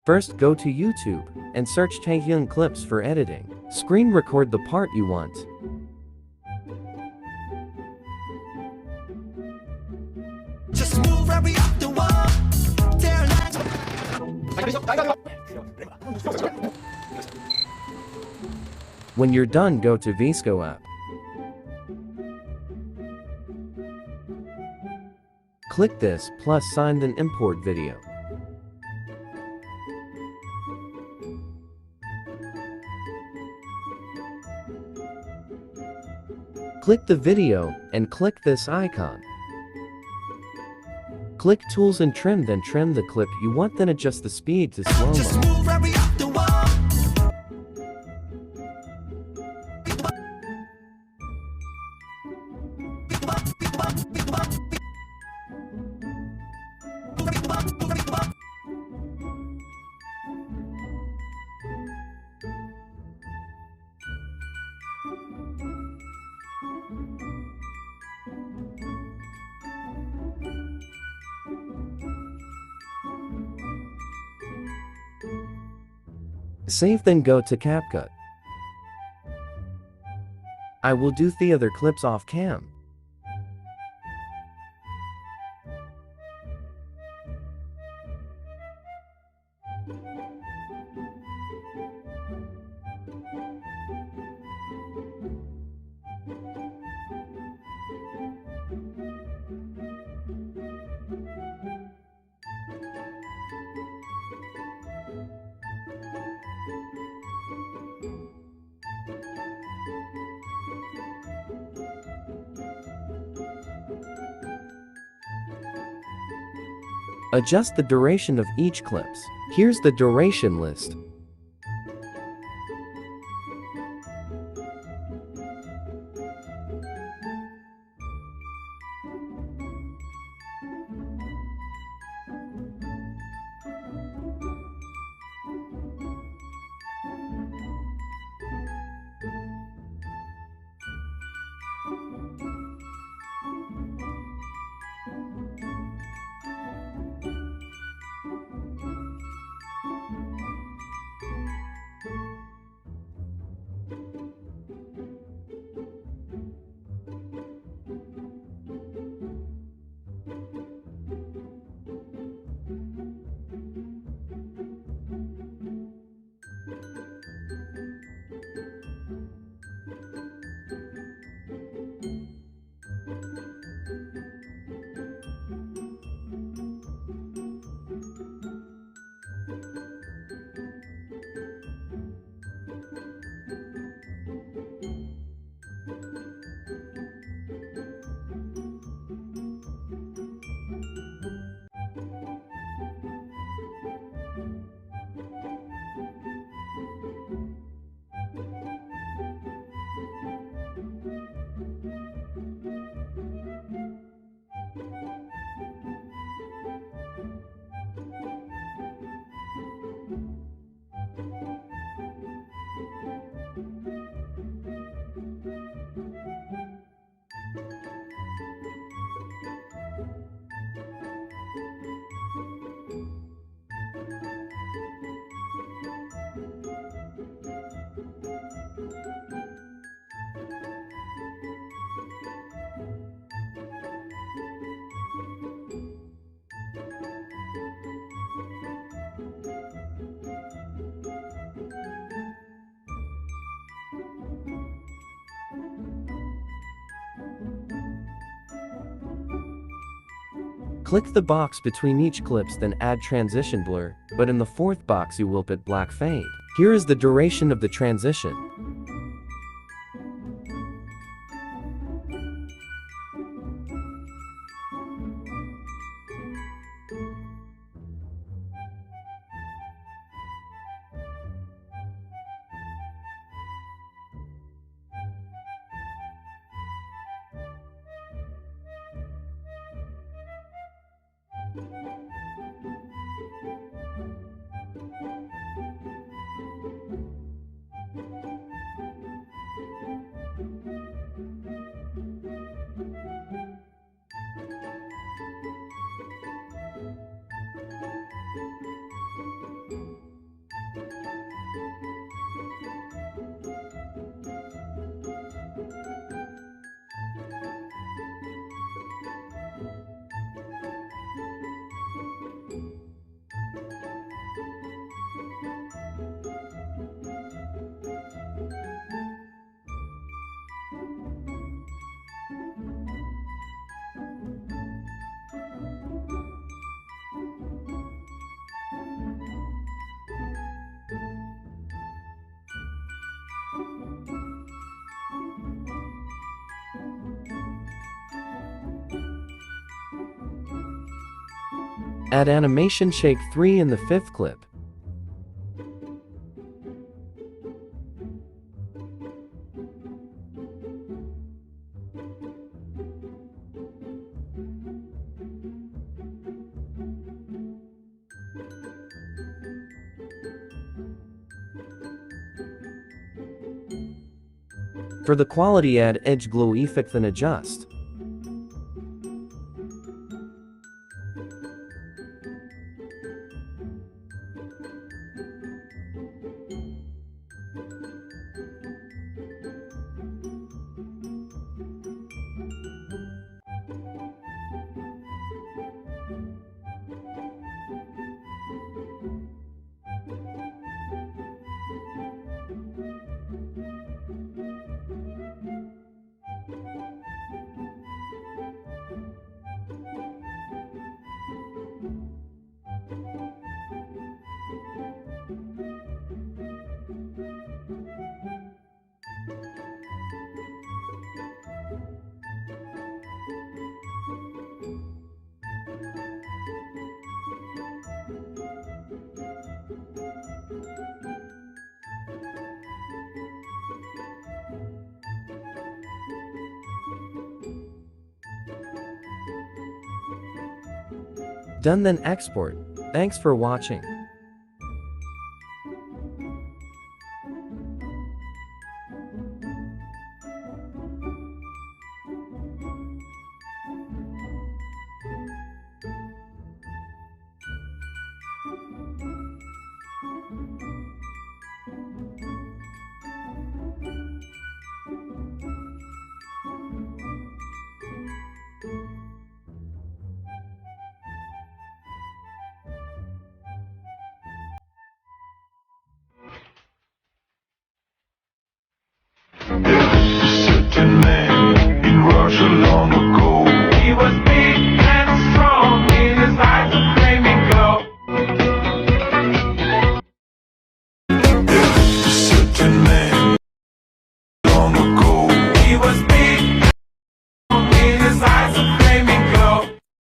First, go to YouTube and search taeyhung clips for editing. Screen record the part you want. Just move right up the wall. When you're done, go to Visco app. Click this plus sign then import video. Click the video and click this icon. Click tools and trim, then trim the clip you want, then adjust the speed to slow-mo. Save, then go to CapCut. I will do the other clips off cam. Adjust the duration of each clips. Here's the duration list. Click the box between each clips, then add transition blur, but in the fourth box you will put black fade. Here is the duration of the transition. Add animation shake 3 in the 5th clip. For the quality, add edge glow effect and adjust. Done, then export. Thanks for watching. Certain man in Russia long ago. He was big and strong, in his eyes a flaming glow. Certain man long ago. He was big